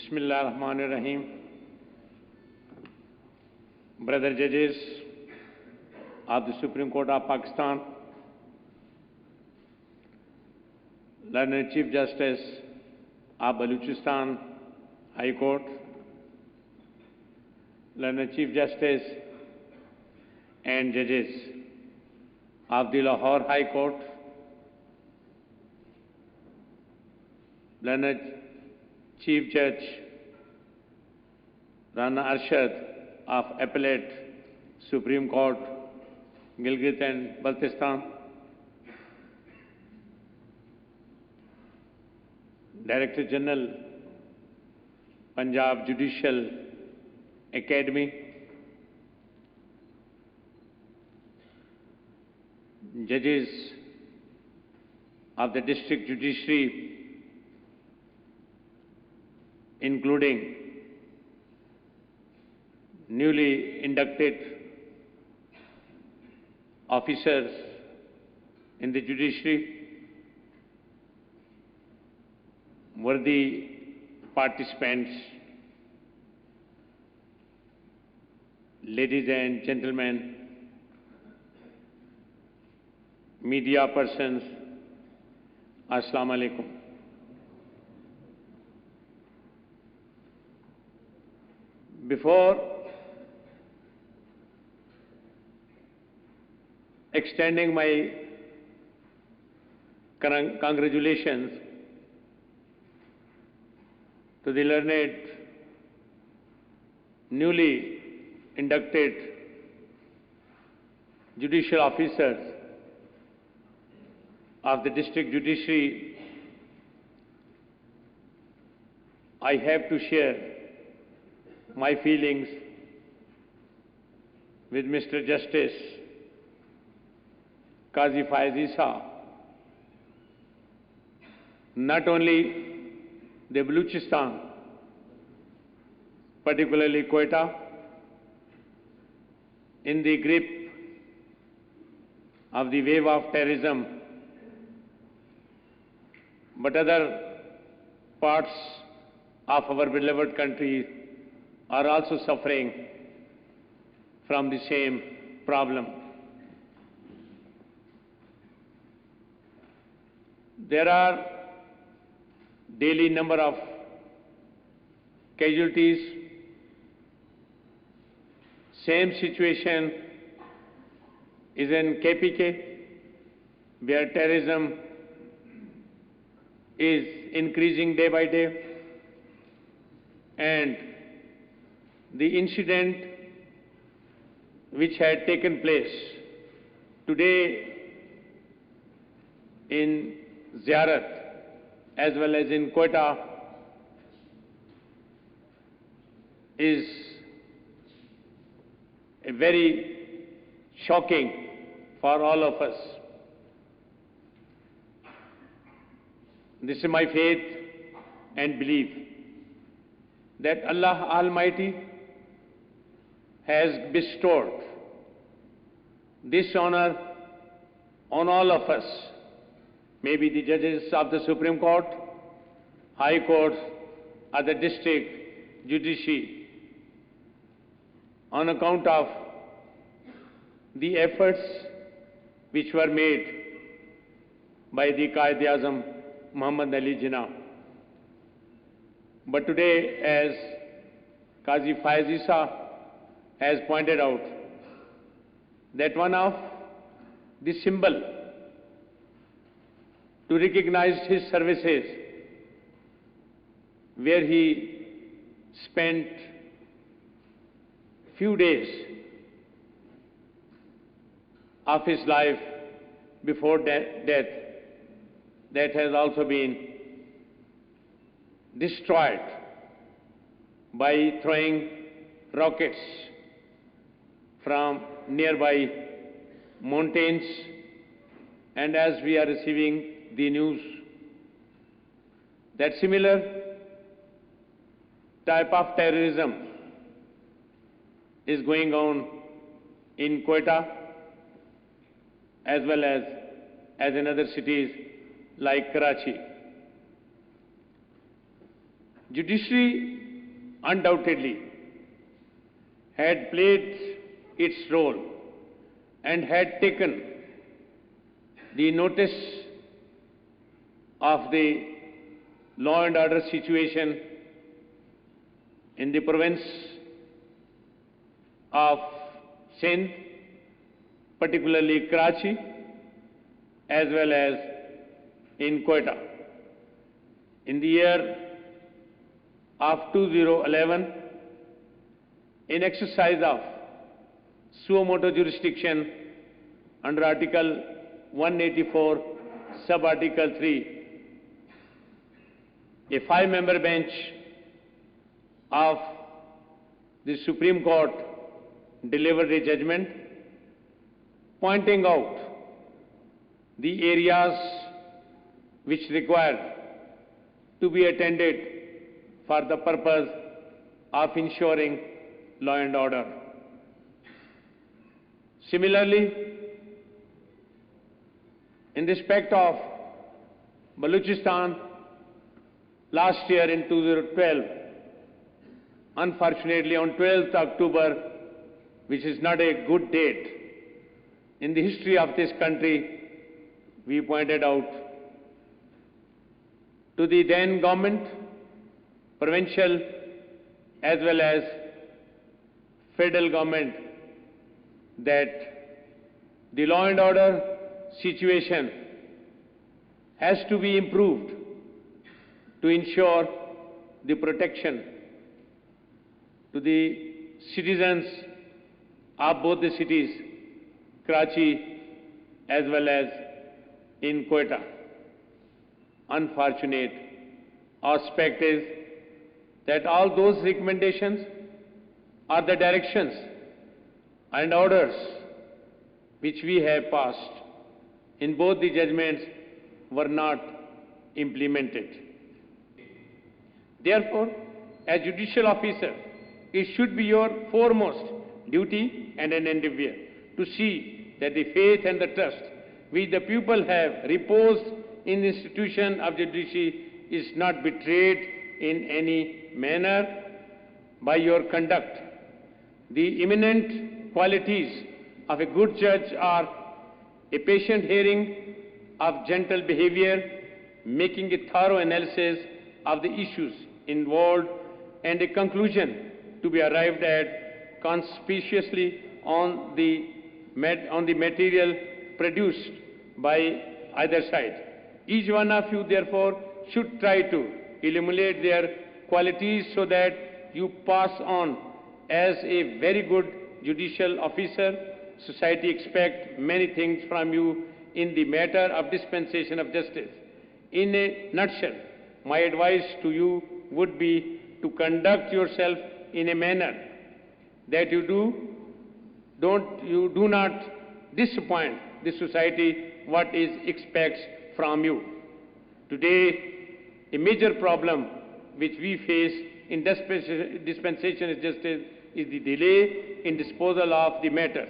Bismillahirrahmanirrahim. Brother judges of the Supreme Court of Pakistan, learned Chief Justice of Balochistan High Court, learned Chief Justice and judges of the Lahore High Court, learned Chief Judge Rana Arshad of Appellate Supreme Court, Gilgit and Balochistan, Director General Punjab Judicial Academy, judges of the District Judiciary, including newly inducted officers in the judiciary, worthy participants, ladies and gentlemen, media persons, Assalamu alaikum. Before extending my congratulations to the learned, newly inducted judicial officers of the district judiciary, I have to share my feelings with Mr. Justice Qazi Faiz Isa. Not only the Balochistan, particularly Quetta, in the grip of the wave of terrorism, but other parts of our beloved country are also suffering from the same problem. There are daily number of casualties. Same situation is in KPK, where terrorism is increasing day by day, and the incident which had taken place today in Ziyarat as well as in Quetta is a very shocking for all of us. This is my faith and belief that Allah Almighty has bestowed this honor on all of us, maybe the judges of the Supreme Court, High Court, or the District Judiciary, on account of the efforts which were made by the Qaid-e-Azam Muhammad Ali Jinnah. But today, as Qazi Faiz Isa has pointed out, that one of the symbol to recognize his services, where he spent few days of his life before death, that has also been destroyed by throwing rockets from nearby mountains. And as we are receiving the news that similar type of terrorism is going on in Quetta as well as in other cities like Karachi. Judiciary undoubtedly had played its role and had taken the notice of the law and order situation in the province of Sindh, particularly Karachi, as well as in Quetta. In the year of 2011, in exercise of suo motu jurisdiction under Article 184, Sub-Article 3, a 5-member bench of the Supreme Court delivered a judgment pointing out the areas which required to be attended for the purpose of ensuring law and order. Similarly, in respect of Balochistan, last year in 2012, unfortunately on 12th October, which is not a good date in the history of this country, we pointed out to the then government, provincial as well as federal government, that the law and order situation has to be improved to ensure the protection to the citizens of both the cities, Karachi as well as in Quetta. Unfortunate aspect is that all those recommendations or the directions and orders which we have passed in both the judgments were not implemented. Therefore, as judicial officer, it should be your foremost duty and an endeavor to see that the faith and the trust which the people have reposed in the institution of judiciary is not betrayed in any manner by your conduct. The eminent qualities of a good judge are a patient hearing of gentle behavior, making a thorough analysis of the issues involved, and a conclusion to be arrived at conspicuously on the material produced by either side. Each one of you, therefore, should try to illuminate their qualities so that you pass on as a very good judicial officer. Society expects many things from you in the matter of dispensation of justice. In a nutshell, my advice to you would be to conduct yourself in a manner that you do not disappoint the society what is expects from you. Today, a major problem which we face in dispensation of justice is the delay in disposal of the matters.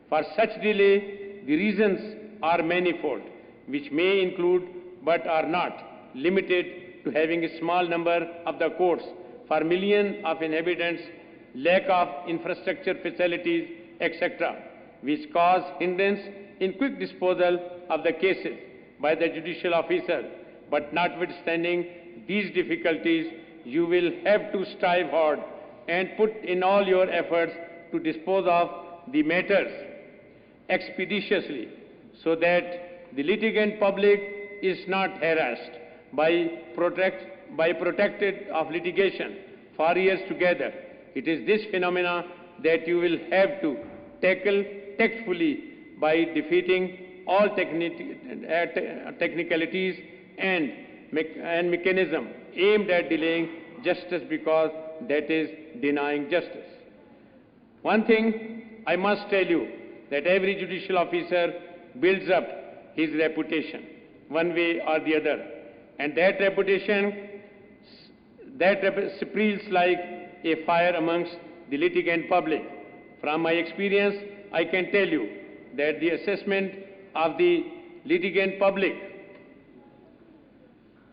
For such delay, the reasons are manifold, which may include but are not limited to having a small number of the courts for millions of inhabitants, lack of infrastructure facilities, etc., which cause hindrance in quick disposal of the cases by the judicial officer. But notwithstanding these difficulties, you will have to strive hard and put in all your efforts to dispose of the matters expeditiously, so that the litigant public is not harassed by protected of litigation for years together. It is this phenomena that you will have to tackle tactfully by defeating all technicalities and mechanism aimed at delaying justice, because that is denying justice. One thing I must tell you, that every judicial officer builds up his reputation one way or the other, and that reputation spreads like a fire amongst the litigant public. From my experience, I can tell you that the assessment of the litigant public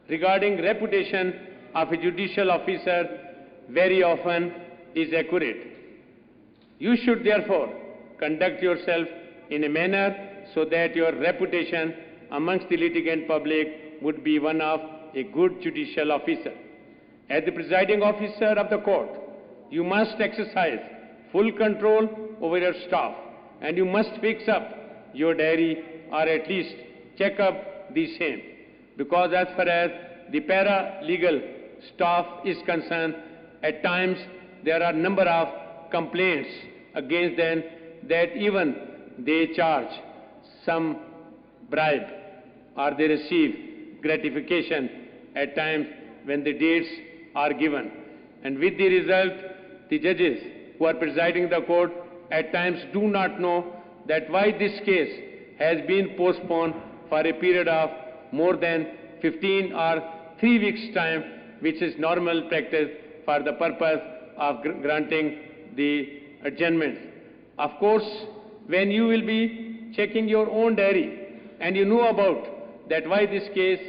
regarding reputation of a judicial officer very often is accurate. You should therefore conduct yourself in a manner so that your reputation amongst the litigant public would be one of a good judicial officer. As the presiding officer of the court, you must exercise full control over your staff, and you must fix up your diary or at least check up the same. Because as far as the paralegal staff is concerned, at times there are a number of complaints against them that even they charge some bribe or they receive gratification at times when the dates are given. And with the result, the judges who are presiding the court at times do not know that why this case has been postponed for a period of more than 15 or 3 weeks' time, which is normal practice for the purpose of granting the adjournment. Of course, when you will be checking your own diary and you know about that why this case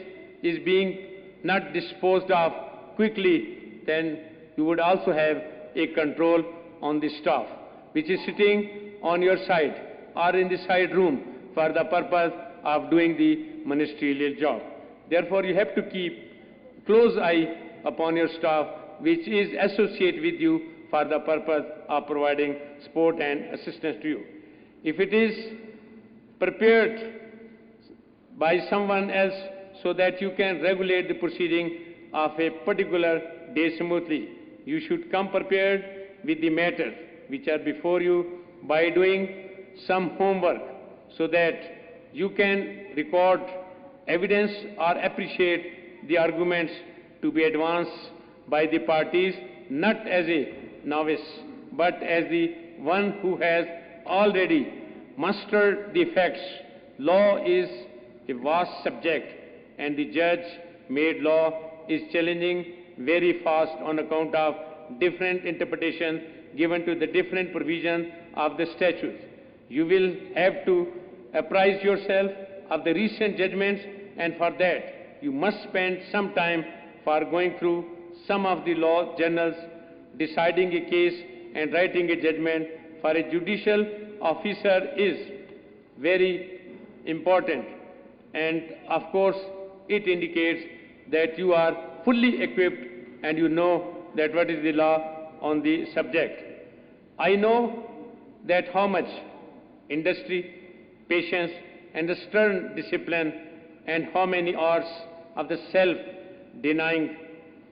is being not disposed of quickly, then you would also have a control on the staff, which is sitting on your side or in the side room for the purpose of doing the ministerial job. Therefore, you have to keep close eye upon your staff, which is associated with you for the purpose of providing support and assistance to you. If it is prepared by someone else so that you can regulate the proceeding of a particular day smoothly, you should come prepared with the matters which are before you by doing some homework so that you can record evidence or appreciate the arguments to be advanced by the parties, not as a novice, but as the one who has already mastered the facts. Law is a vast subject, and the judge-made law is challenging very fast on account of different interpretations given to the different provisions of the statutes. You will have to apprise yourself of the recent judgments, and for that you must spend some time for going through some of the law journals, deciding a case and writing a judgment. For a judicial officer is very important, and of course it indicates that you are fully equipped and you know that what is the law on the subject. I know that how much industry, patience and the stern discipline and how many hours of the self-denying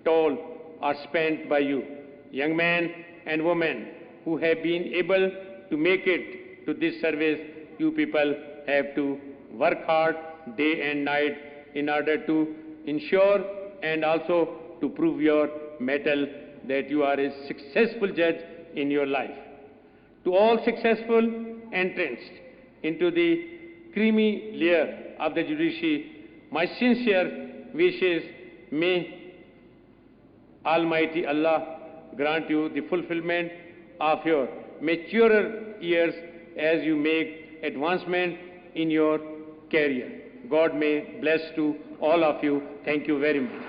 toll are spent by you, young men and women who have been able to make it to this service. You people have to work hard day and night in order to ensure and also to prove your mettle that you are a successful judge in your life. To all successful entrants into the creamy layer of the judiciary, my sincere wishes, may Almighty Allah grant you the fulfillment of your maturer years as you make advancement in your career. God may bless to all of you. Thank you very much.